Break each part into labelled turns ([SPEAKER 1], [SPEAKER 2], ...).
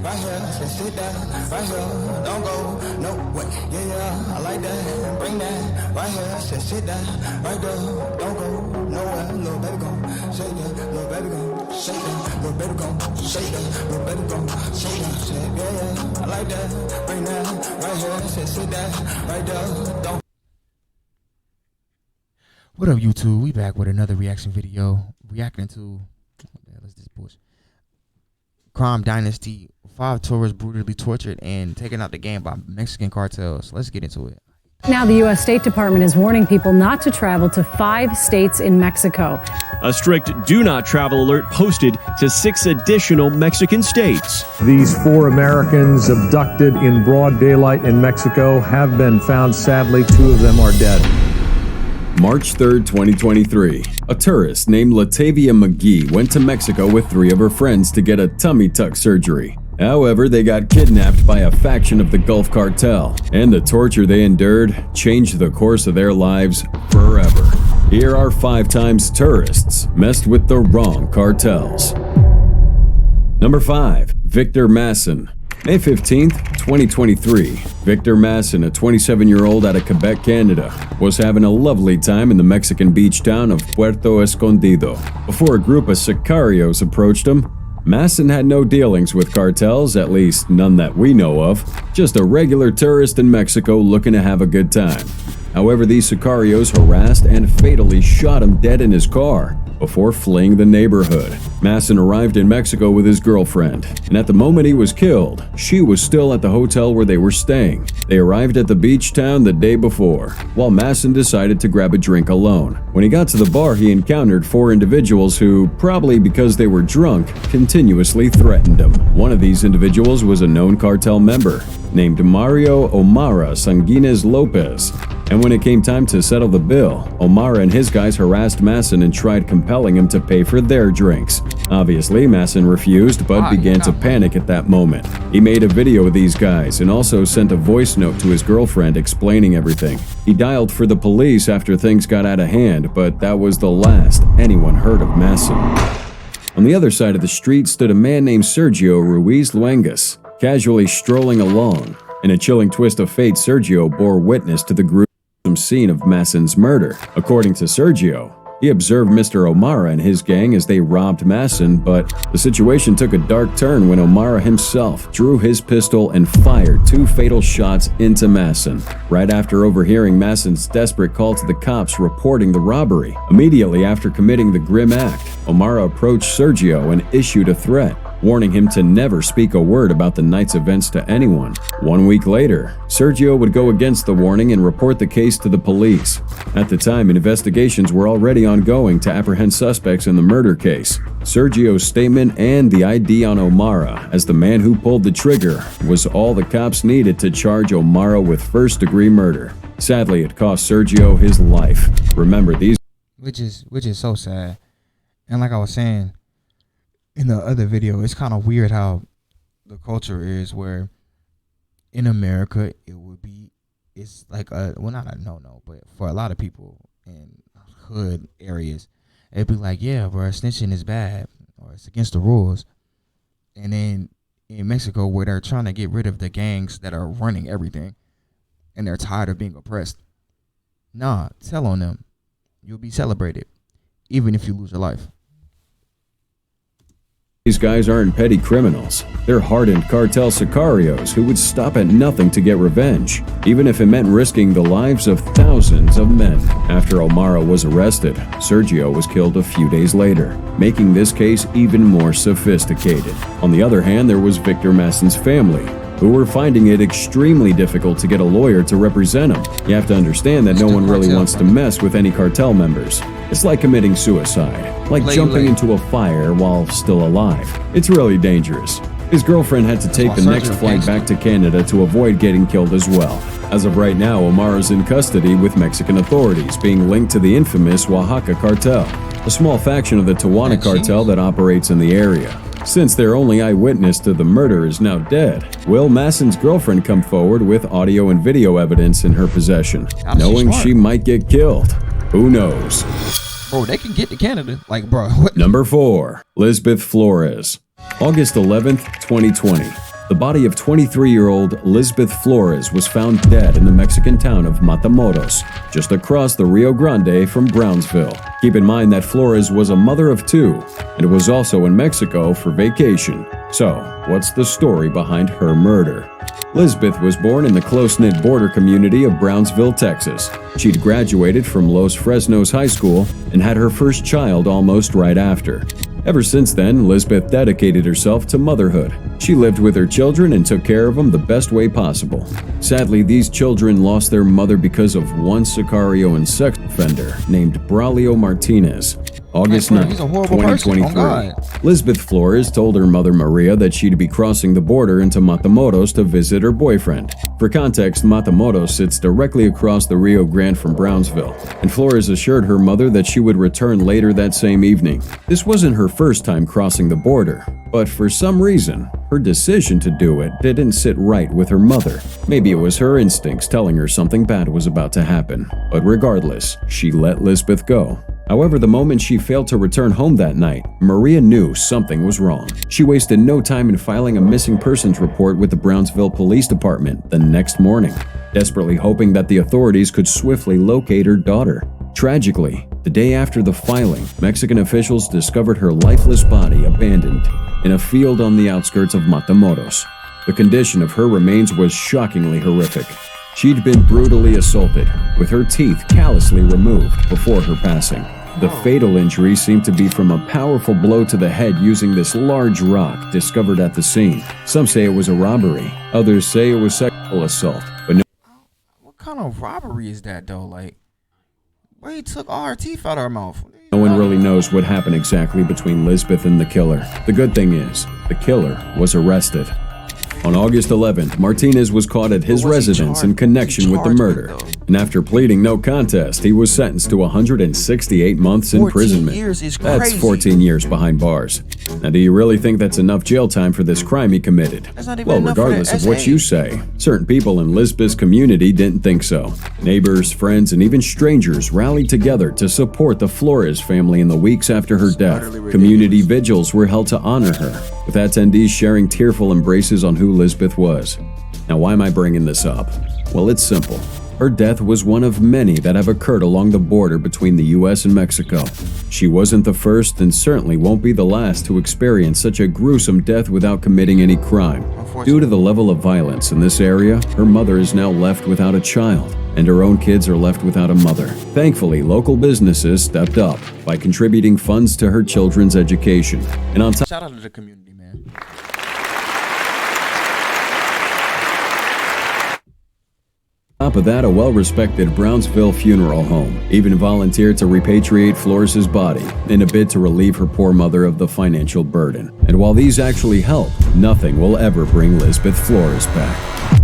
[SPEAKER 1] right here, just sit down, right here, don't go, no way, yeah, I like that, bring that, right here, just sit down, right there, don't go, nowhere, little baby gon' shake that, little baby gon' shake that, little baby gon' shake that, little baby gon' shake that, yeah, I like that, bring that, right here, just sit down, right there, don't.
[SPEAKER 2] What up, YouTube? We back with another reaction video, reacting to, what the hell is this bullshit? Crime Dynasty, 5 tourists brutally tortured and taken out the game by Mexican cartels. Let's get into it.
[SPEAKER 3] Now the U.S. State Department is warning people not to travel to 5 states in Mexico.
[SPEAKER 4] A strict do not travel alert posted to 6 additional Mexican states.
[SPEAKER 5] These 4 Americans abducted in broad daylight in Mexico have been found. Sadly, 2 of them are dead.
[SPEAKER 6] March 3rd, 2023. A tourist named Latavia McGee went to Mexico with 3 of her friends to get a tummy tuck surgery. However, they got kidnapped by a faction of the Gulf Cartel, and the torture they endured changed the course of their lives forever. Here are 5 times tourists messed with the wrong cartels. Number 5. Victor Masson. May 15th, 2023, Victor Masson, a 27-year-old out of Quebec, Canada, was having a lovely time in the Mexican beach town of Puerto Escondido before a group of sicarios approached him. Masson had no dealings with cartels, at least none that we know of, just a regular tourist in Mexico looking to have a good time. However, these sicarios harassed and fatally shot him dead in his car before fleeing the neighborhood. Masson arrived in Mexico with his girlfriend, and at the moment he was killed, she was still at the hotel where they were staying. They arrived at the beach town the day before, while Masson decided to grab a drink alone. When he got to the bar, he encountered 4 individuals who, probably because they were drunk, continuously threatened him. One of these individuals was a known cartel member named Mario Omara Sanguinez Lopez. And when it came time to settle the bill, Omara and his guys harassed Masson and tried compelling him to pay for their drinks. Obviously, Masson refused, but began to panic at that moment. He made a video of these guys and also sent a voice note to his girlfriend explaining everything. He dialed for the police after things got out of hand, but that was the last anyone heard of Masson. On the other side of the street stood a man named Sergio Ruiz Luengas, casually strolling along. In a chilling twist of fate, Sergio bore witness to the gruesome scene of Masson's murder. According to Sergio, he observed Mr. Omara and his gang as they robbed Masson, but the situation took a dark turn when Omara himself drew his pistol and fired 2 fatal shots into Masson, right after overhearing Masson's desperate call to the cops reporting the robbery. Immediately after committing the grim act, Omara approached Sergio and issued a threat, warning him to never speak a word about the night's events to anyone. 1 week later, Sergio would go against the warning and report the case to the police. At the time, investigations were already ongoing to apprehend suspects in the murder case. Sergio's statement and the ID on Omara as the man who pulled the trigger was all the cops needed to charge Omara with first-degree murder. Sadly, it cost Sergio his life. Remember, these
[SPEAKER 2] Which is so sad. And like I was saying in the other video, it's kind of weird how the culture is, where in America it's like well, not a no, but for a lot of people in hood areas, it'd be like, yeah, bro, snitching is bad or it's against the rules. And then in Mexico, where they're trying to get rid of the gangs that are running everything and they're tired of being oppressed, nah, tell on them, you'll be celebrated even if you lose your life.
[SPEAKER 6] These guys aren't petty criminals. They're hardened cartel sicarios who would stop at nothing to get revenge, even if it meant risking the lives of thousands of men. After Omara was arrested, Sergio was killed a few days later, making this case even more sophisticated. On the other hand, there was Victor Masson's family, who were finding it extremely difficult to get a lawyer to represent them. You have to understand that no one really wants to mess with any cartel members. It's like committing suicide, like jumping into a fire while still alive. It's really dangerous. His girlfriend had to take the next flight back to Canada to avoid getting killed as well. As of right now, Omara's in custody with Mexican authorities, being linked to the infamous Oaxaca Cartel, a small faction of the Tijuana cartel that operates in the area. Since their only eyewitness to the murder is now dead, will Masson's girlfriend come forward with audio and video evidence in her possession, knowing she might get killed? Who knows?
[SPEAKER 2] Bro, they can get to Canada. Like, bro. What?
[SPEAKER 6] Number 4. Lisbeth Flores. August 11th, 2020. The body of 23-year-old Lisbeth Flores was found dead in the Mexican town of Matamoros, just across the Rio Grande from Brownsville. Keep in mind that Flores was a mother of two and was also in Mexico for vacation. So, what's the story behind her murder? Lisbeth was born in the close-knit border community of Brownsville, Texas. She'd graduated from Los Fresnos High School and had her first child almost right after. Ever since then, Lisbeth dedicated herself to motherhood. She lived with her children and took care of them the best way possible. Sadly, these children lost their mother because of one Sicario and sex offender named Braulio Martinez. August 9, 2023. Lisbeth Flores told her mother Maria that she'd be crossing the border into Matamoros to visit her boyfriend. For context, Matamoros sits directly across the Rio Grande from Brownsville, and Flores assured her mother that she would return later that same evening. This wasn't her first time crossing the border, but for some reason, her decision to do it didn't sit right with her mother. Maybe it was her instincts telling her something bad was about to happen, but regardless, she let Lisbeth go. However, the moment she failed to return home that night, Maria knew something was wrong. She wasted no time in filing a missing persons report with the Brownsville Police Department the next morning, desperately hoping that the authorities could swiftly locate her daughter. Tragically, the day after the filing, Mexican officials discovered her lifeless body abandoned in a field on the outskirts of Matamoros. The condition of her remains was shockingly horrific. She'd been brutally assaulted, with her teeth callously removed before her passing. The fatal injury seemed to be from a powerful blow to the head using this large rock discovered at the scene. Some say it was a robbery, others say it was sexual assault, but no.
[SPEAKER 2] What kind of robbery is that though? Like, where he took all her teeth out of her mouth?
[SPEAKER 6] No one really knows what happened exactly between Lisbeth and the killer. The good thing is, the killer was arrested. On August 11th, Martinez was caught at his residence in connection with the murder, and after pleading no contest, he was sentenced to 168 months imprisonment. That's 14 years behind bars. Now, do you really think that's enough jail time for this crime he committed? Well, regardless of what you say, certain people in Lisbeth's community didn't think so. Neighbors, friends, and even strangers rallied together to support the Flores family in the weeks after her death. Community vigils were held to honor her, with attendees sharing tearful embraces on who Lisbeth was. Now, why am I bringing this up? Well, it's simple. Her death was one of many that have occurred along the border between the US and Mexico. She wasn't the first and certainly won't be the last to experience such a gruesome death without committing any crime. Due to the level of violence in this area, her mother is now left without a child, and her own kids are left without a mother. Thankfully, local businesses stepped up by contributing funds to her children's education. And on top
[SPEAKER 2] Shout out to the community, man.
[SPEAKER 6] of that, a well-respected Brownsville funeral home even volunteered to repatriate Flores' body in a bid to relieve her poor mother of the financial burden. And while these actually help, nothing will ever bring Lisbeth Flores back.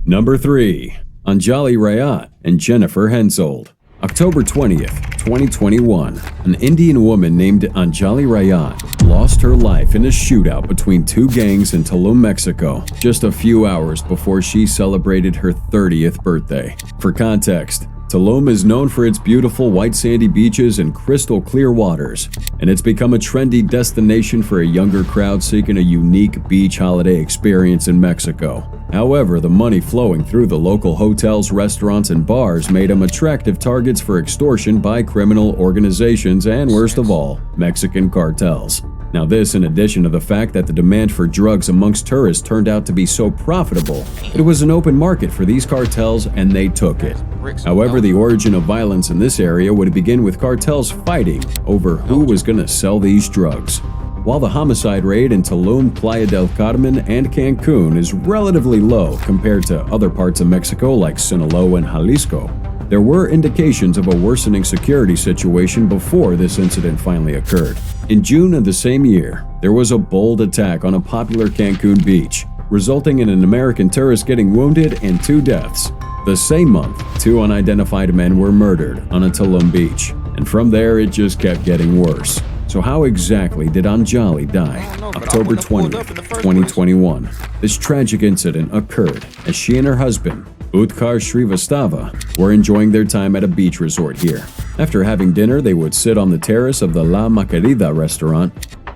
[SPEAKER 6] Number 3. Anjali Rayat and Jennifer Hensoldt. October 20th, 2021, an Indian woman named Anjali Rayat lost her life in a shootout between two gangs in Tulum, Mexico, just a few hours before she celebrated her 30th birthday. For context, Tulum is known for its beautiful white sandy beaches and crystal clear waters, and it's become a trendy destination for a younger crowd seeking a unique beach holiday experience in Mexico. However, the money flowing through the local hotels, restaurants, and bars made them attractive targets for extortion by criminal organizations and, worst of all, Mexican cartels. Now this in addition to the fact that the demand for drugs amongst tourists turned out to be so profitable, it was an open market for these cartels and they took it. However, the origin of violence in this area would begin with cartels fighting over who was going to sell these drugs. While the homicide rate in Tulum, Playa del Carmen, and Cancun is relatively low compared to other parts of Mexico like Sinaloa and Jalisco, there were indications of a worsening security situation before this incident finally occurred. In June of the same year, there was a bold attack on a popular Cancun beach, resulting in an American tourist getting wounded and 2 deaths. The same month, 2 unidentified men were murdered on a Tulum beach, and from there it just kept getting worse. So how exactly did Anjali die? October 20th, 2021. This tragic incident occurred as she and her husband, Utkar Srivastava, were enjoying their time at a beach resort here. After having dinner, they would sit on the terrace of the La Maquerida restaurant,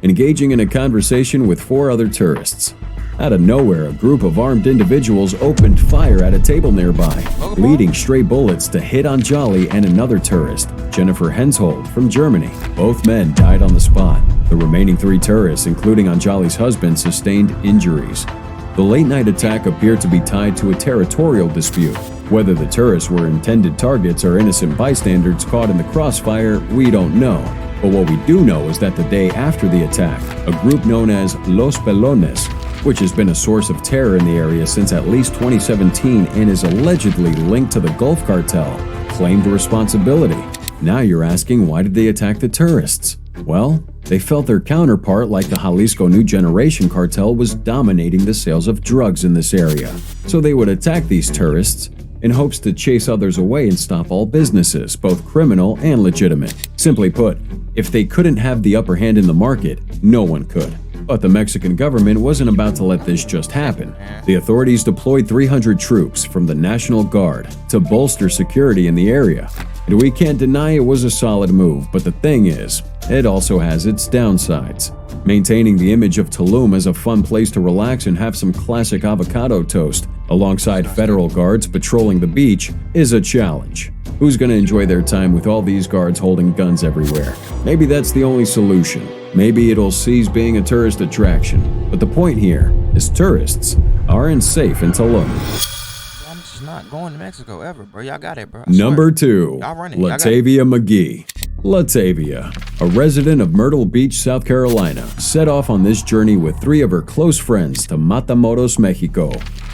[SPEAKER 6] engaging in a conversation with 4 other tourists. Out of nowhere, a group of armed individuals opened fire at a table nearby, leading stray bullets to hit on Jolly and another tourist, Jennifer Henshold from Germany. Both men died on the spot. The remaining 3 tourists, including on Jolly's husband, sustained injuries. The late-night attack appeared to be tied to a territorial dispute. Whether the tourists were intended targets or innocent bystanders caught in the crossfire, we don't know. But what we do know is that the day after the attack, a group known as Los Pelones, which has been a source of terror in the area since at least 2017 and is allegedly linked to the Gulf Cartel, claimed responsibility. Now you're asking, why did they attack the tourists? Well, they felt their counterpart, like the Jalisco New Generation Cartel, was dominating the sales of drugs in this area. So they would attack these tourists in hopes to chase others away and stop all businesses, both criminal and legitimate. Simply put, if they couldn't have the upper hand in the market, no one could. But the Mexican government wasn't about to let this just happen. The authorities deployed 300 troops from the National Guard to bolster security in the area. And we can't deny it was a solid move, but the thing is, it also has its downsides. Maintaining the image of Tulum as a fun place to relax and have some classic avocado toast alongside federal guards patrolling the beach is a challenge. Who's going to enjoy their time with all these guards holding guns everywhere? Maybe that's the only solution. Maybe it'll cease being a tourist attraction. But the point here is tourists aren't safe in Tulum.
[SPEAKER 2] I'm just not going to Mexico ever, bro. Y'all got it, bro.
[SPEAKER 6] Number 2,
[SPEAKER 2] Y'all run it. Y'all got it.
[SPEAKER 6] Latavia McGee. Latavia, a resident of Myrtle Beach, South Carolina, set off on this journey with 3 of her close friends to Matamoros, Mexico.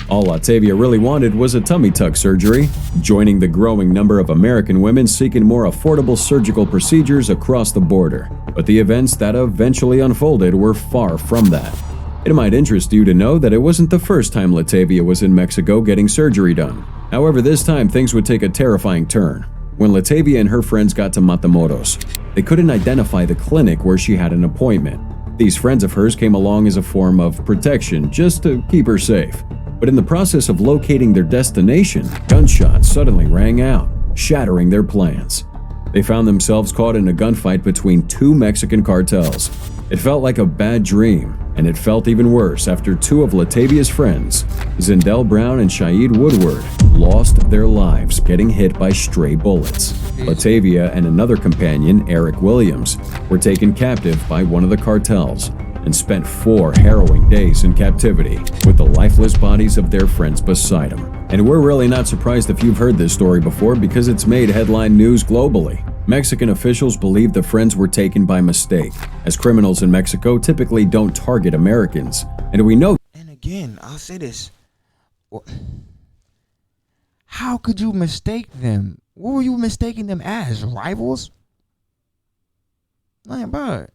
[SPEAKER 6] All Latavia really wanted was a tummy tuck surgery, joining the growing number of American women seeking more affordable surgical procedures across the border. But the events that eventually unfolded were far from that. It might interest you to know that it wasn't the first time Latavia was in Mexico getting surgery done. However, this time things would take a terrifying turn. When Latavia and her friends got to Matamoros, they couldn't identify the clinic where she had an appointment. These friends of hers came along as a form of protection just to keep her safe. But in the process of locating their destination, gunshots suddenly rang out, shattering their plans. They found themselves caught in a gunfight between 2 Mexican cartels. It felt like a bad dream, and it felt even worse after 2 of Latavia's friends, Zindel Brown and Shaid Woodward, lost their lives getting hit by stray bullets. Latavia and another companion, Eric Williams, were taken captive by one of the cartels and spent 4 harrowing days in captivity with the lifeless bodies of their friends beside them. And we're really not surprised if you've heard this story before, because it's made headline news globally. Mexican officials believe the friends were taken by mistake, as criminals in Mexico typically don't target Americans. And we know.
[SPEAKER 2] And again, I'll say this. How could you mistake them? What were you mistaking them as? Rivals? Like, bro,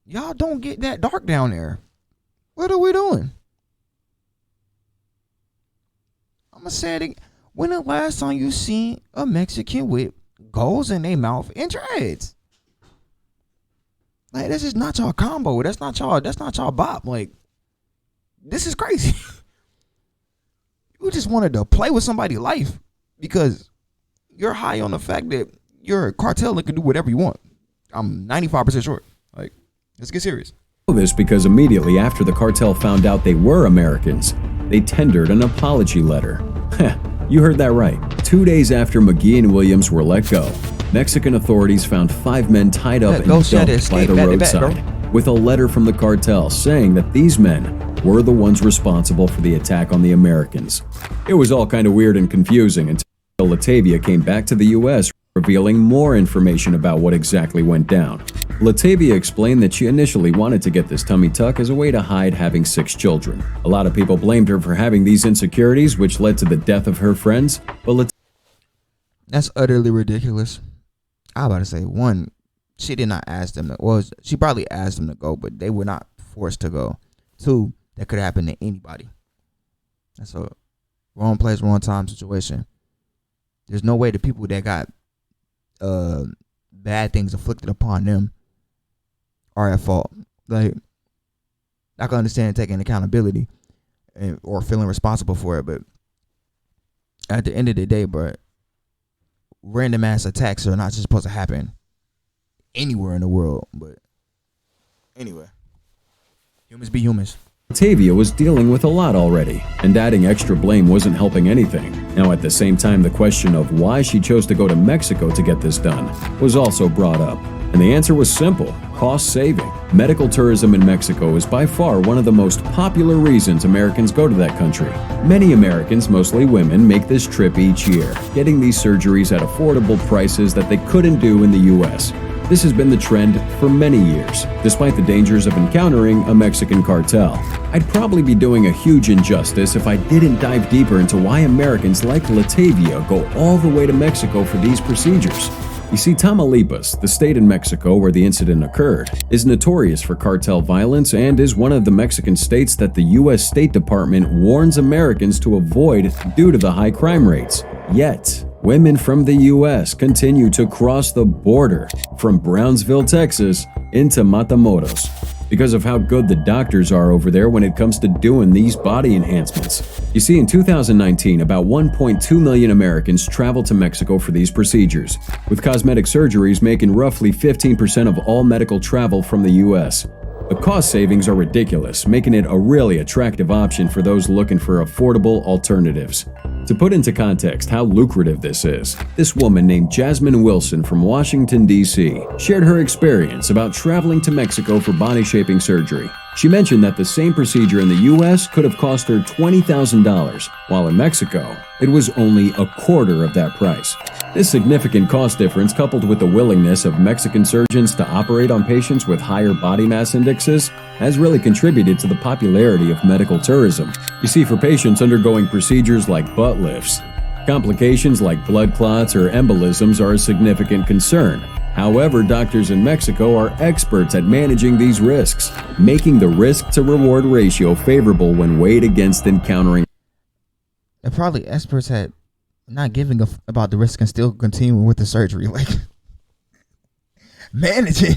[SPEAKER 2] y'all don't get that dark down there. What are we doing? I'm gonna say it again. When the last time you seen a Mexican with goals in their mouth and dreads? Like, this is not y'all combo. That's not y'all bop. Like, this is crazy. You just wanted to play with somebody's life because you're high on the fact that you're a cartel that can do whatever you want. I'm 95% sure. Like, let's get serious.
[SPEAKER 6] This because immediately after the cartel found out they were Americans, they tendered an apology letter. You heard that right. 2 days after McGee and Williams were let go, Mexican authorities found 5 men tied up and dumped by the roadside, with a letter from the cartel saying that these men were the ones responsible for the attack on the Americans. It was all kind of weird and confusing until Latavia came back to the U.S., revealing more information about what exactly went down. Latavia explained that she initially wanted to get this tummy tuck as a way to hide having 6 children. A lot of people blamed her for having these insecurities, which led to the death of her friends, but
[SPEAKER 2] that's utterly ridiculous. I was about to say, 1, she did not ask them to, well, she probably asked them to go, but they were not forced to go. 2, that could happen to anybody. That's a wrong place, wrong time situation. There's no way the people that got bad things inflicted upon them are at fault. Like, I can understand taking accountability or feeling responsible for it, but at the end of the day, bro, random ass attacks are not just supposed to happen anywhere in the world, but Anyway, humans be humans.
[SPEAKER 6] Latavia was dealing with a lot already, and adding extra blame wasn't helping anything. Now, at the same time, the question of why she chose to go to Mexico to get this done was also brought up. And the answer was simple: cost saving. Medical tourism in Mexico is by far one of the most popular reasons Americans go to that country. Many Americans, mostly women, make this trip each year, getting these surgeries at affordable prices that they couldn't do in the US. This has been the trend for many years, despite the dangers of encountering a Mexican cartel. I'd probably be doing a huge injustice if I didn't dive deeper into why Americans like Latavia go all the way to Mexico for these procedures. You see, Tamaulipas, the state in Mexico where the incident occurred, is notorious for cartel violence and is one of the Mexican states that the U.S. State Department warns Americans to avoid due to the high crime rates. Yet, women from the U.S. continue to cross the border from Brownsville, Texas, into Matamoros because of how good the doctors are over there when it comes to doing these body enhancements. You see, in 2019, about 1.2 million Americans traveled to Mexico for these procedures, with cosmetic surgeries making roughly 15% of all medical travel from the U.S. The cost savings are ridiculous, making it a really attractive option for those looking for affordable alternatives. To put into context how lucrative this is, this woman named Jasmine Wilson from Washington, D.C. shared her experience about traveling to Mexico for body shaping surgery. She mentioned that the same procedure in the U.S. could have cost her $20,000, while in Mexico, it was only a quarter of that price. This significant cost difference, coupled with the willingness of Mexican surgeons to operate on patients with higher body mass indexes, has really contributed to the popularity of medical tourism. You see, for patients undergoing procedures like butt lifts, complications like blood clots or embolisms are a significant concern. However, doctors in Mexico are experts at managing these risks, making the risk-to-reward ratio favorable when weighed against encountering.
[SPEAKER 2] They're probably experts at not giving about the risk and still continuing with the surgery. Like, managing.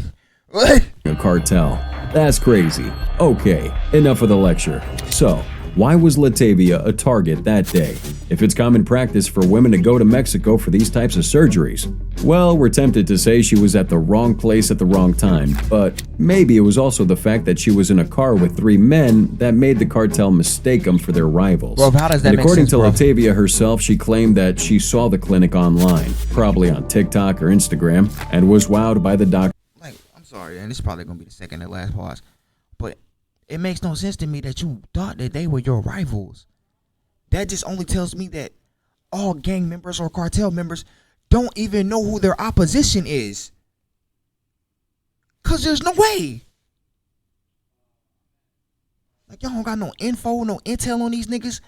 [SPEAKER 2] What?
[SPEAKER 6] A cartel. That's crazy. Okay, enough of the lecture. So, why was Latavia a target that day? If it's common practice for women to go to Mexico for these types of surgeries, well, we're tempted to say she was at the wrong place at the wrong time, but maybe it was also the fact that she was in a car with 3 men that made the cartel mistake them for their rivals.
[SPEAKER 2] Bro, how does that
[SPEAKER 6] and
[SPEAKER 2] make
[SPEAKER 6] according
[SPEAKER 2] sense,
[SPEAKER 6] to
[SPEAKER 2] bro?
[SPEAKER 6] Latavia herself, she claimed that she saw the clinic online, probably on TikTok or Instagram, and was wowed by the doctor.
[SPEAKER 2] Like, I'm sorry, and this is probably gonna be the second and last pause, but it makes no sense to me that you thought that they were your rivals. That just only tells me that all gang members or cartel members don't even know who their opposition is. Cause there's no way. Like, y'all don't got no info, no intel on these niggas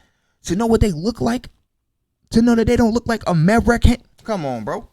[SPEAKER 2] to know what they look like, to know that they don't look like American. Come on, bro.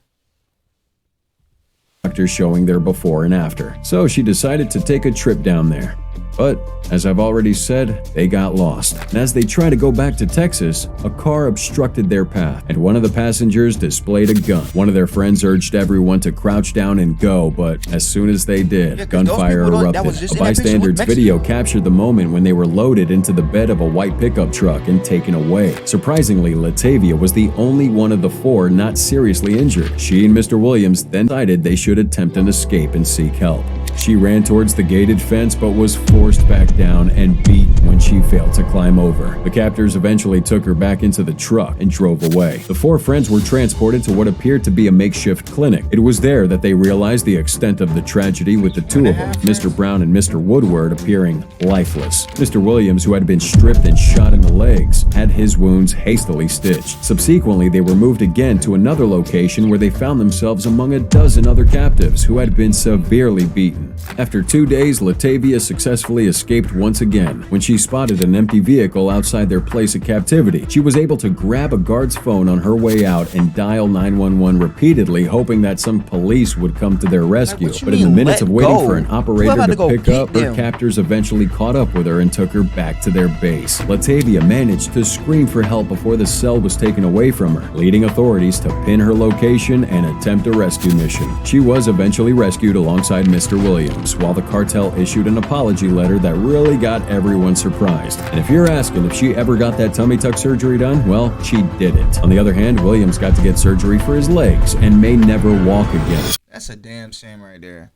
[SPEAKER 6] Doctors showing their before and after. So she decided to take a trip down there. But, as I've already said, they got lost. And as they tried to go back to Texas, a car obstructed their path, and one of the passengers displayed a gun. One of their friends urged everyone to crouch down and go, but as soon as they did, gunfire erupted. A bystander's video captured the moment when they were loaded into the bed of a white pickup truck and taken away. Surprisingly, Latavia was the only one of the 4 not seriously injured. She and Mr. Williams then decided they should attempt an escape and seek help. She ran towards the gated fence but was forced back down and beat when she failed to climb over. The captors eventually took her back into the truck and drove away. The 4 friends were transported to what appeared to be a makeshift clinic. It was there that they realized the extent of the tragedy, with the 2 of them, Mr. Brown and Mr. Woodward, appearing lifeless. Mr. Williams, who had been stripped and shot in the legs, had his wounds hastily stitched. Subsequently, they were moved again to another location where they found themselves among a dozen other captives who had been severely beaten. After 2 days, Latavia successfully escaped once again. When she spotted an empty vehicle outside their place of captivity, she was able to grab a guard's phone on her way out and dial 911 repeatedly, hoping that some police would come to their rescue. But in the minutes of waiting for an operator to pick up, her captors eventually caught up with her and took her back to their base. Latavia managed to scream for help before the cell was taken away from her, leading authorities to pin her location and attempt a rescue mission. She was eventually rescued alongside Mr. Williams, while the cartel issued an apology letter that really got everyone surprised. And if you're asking if she ever got that tummy tuck surgery done, well, she didn't. On the other hand, Williams got to get surgery for his legs and may never walk again.
[SPEAKER 2] That's a damn shame right there.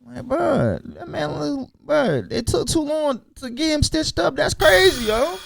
[SPEAKER 2] Like, bro, that man, bro, it took too long to get him stitched up. That's crazy, yo.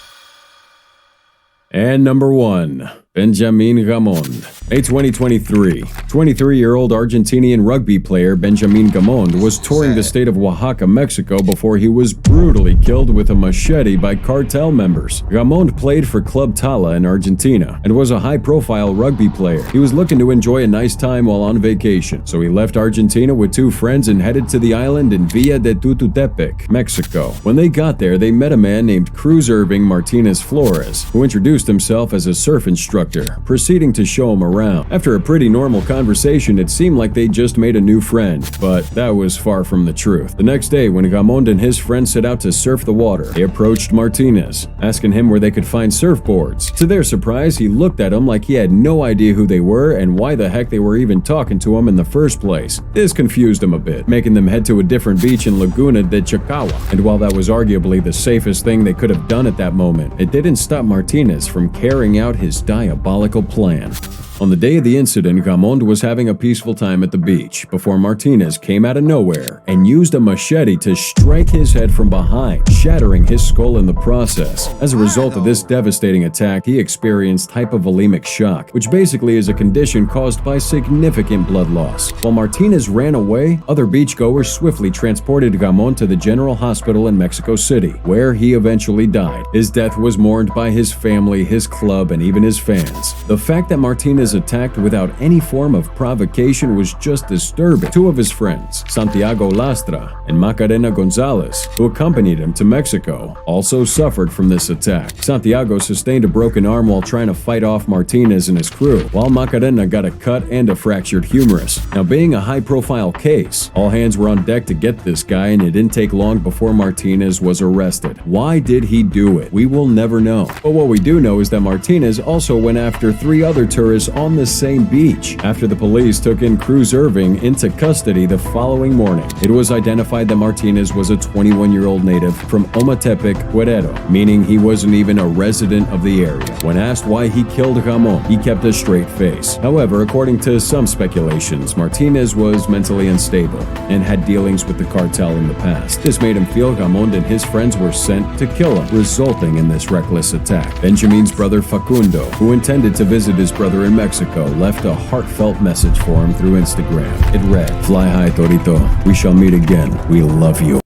[SPEAKER 6] And number 1, Benjamin Gamond. May 2023, 23-year-old Argentinian rugby player Benjamin Gamond was touring the state of Oaxaca, Mexico before he was brutally killed with a machete by cartel members. Gamond played for Club Tala in Argentina and was a high-profile rugby player. He was looking to enjoy a nice time while on vacation, so he left Argentina with 2 friends and headed to the island in Villa de Tututepec, Mexico. When they got there, they met a man named Cruz Irving Martinez Flores, who introduced himself as a surf instructor, proceeding to show him around. After a pretty normal conversation, it seemed like they just made a new friend, but that was far from the truth. The next day, when Gamond and his friends set out to surf the water, they approached Martinez, asking him where they could find surfboards. To their surprise, he looked at them like he had no idea who they were and why the heck they were even talking to him in the first place. This confused him a bit, making them head to a different beach in Laguna de Chacagua. And while that was arguably the safest thing they could have done at that moment, it didn't stop Martinez from carrying out his diabolical plan. On the day of the incident, Gamond was having a peaceful time at the beach before Martinez came out of nowhere and used a machete to strike his head from behind, shattering his skull in the process. As a result of this devastating attack, he experienced hypovolemic shock, which basically is a condition caused by significant blood loss. While Martinez ran away, other beachgoers swiftly transported Gamond to the General Hospital in Mexico City, where he eventually died. His death was mourned by his family, his club, and even his fans. The fact that Martinez attacked without any form of provocation was just disturbing. 2 of his friends, Santiago Lastra and Macarena Gonzalez, who accompanied him to Mexico, also suffered from this attack. Santiago sustained a broken arm while trying to fight off Martinez and his crew, while Macarena got a cut and a fractured humerus. Now, being a high-profile case, all hands were on deck to get this guy, and it didn't take long before Martinez was arrested. Why did he do it? We will never know. But what we do know is that Martinez also went after 3 other tourists on the same beach. After the police took in Cruz Irving into custody the following morning, it was identified that Martinez was a 21-year-old native from Ometepec, Guerrero, meaning he wasn't even a resident of the area. When asked why he killed Gamond, he kept a straight face. However, according to some speculations, Martinez was mentally unstable and had dealings with the cartel in the past. This made him feel Gamond and his friends were sent to kill him, resulting in this reckless attack. Benjamin's brother Facundo, who intended to visit his brother in Mexico, left a heartfelt message for him through Instagram. It read, "Fly high, Torito. We shall meet again. We love you."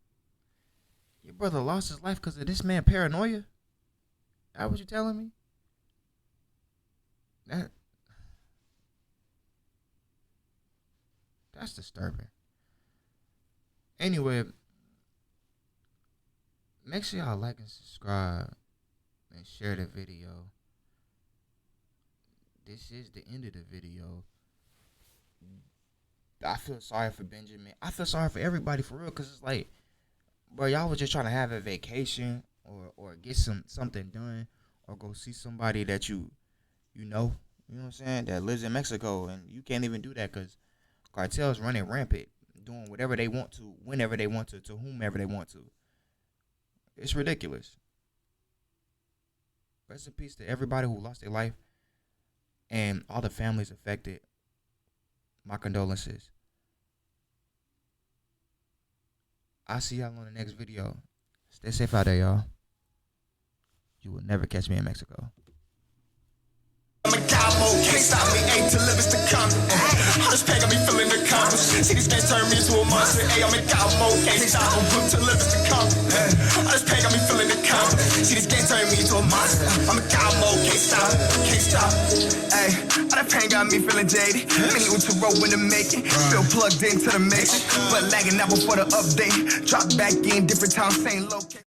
[SPEAKER 2] Your brother lost his life because of this man paranoia? That what you telling me? That's disturbing. Anyway, make sure y'all like and subscribe and share the video. This is the end of the video. I feel sorry for Benjamin. I feel sorry for everybody for real, because it's like, bro, y'all was just trying to have a vacation or get something done or go see somebody that you know what I'm saying, that lives in Mexico, and you can't even do that because cartels running rampant, doing whatever they want to, whenever they want to whomever they want to. It's ridiculous. Rest in peace to everybody who lost their life and all the families affected. My condolences. I'll see y'all on the next video. Stay safe out there, y'all. You will never catch me in Mexico.
[SPEAKER 1] I'm a cowboy, can't stop me, ain't to live is to come. All this pain got me feeling the compass. See these games turn me into a monster. Hey, I'm a cowboy, can't stop me, to live is to come. All this pain got me feeling the compass. See these games turn me into a monster. I'm a cowboy, can't stop, can't stop. Hey, all that pain got me feeling jaded. Many with to roll when to make it. Still plugged into the mix, but lagging out before the update. Drop back in different times, same location.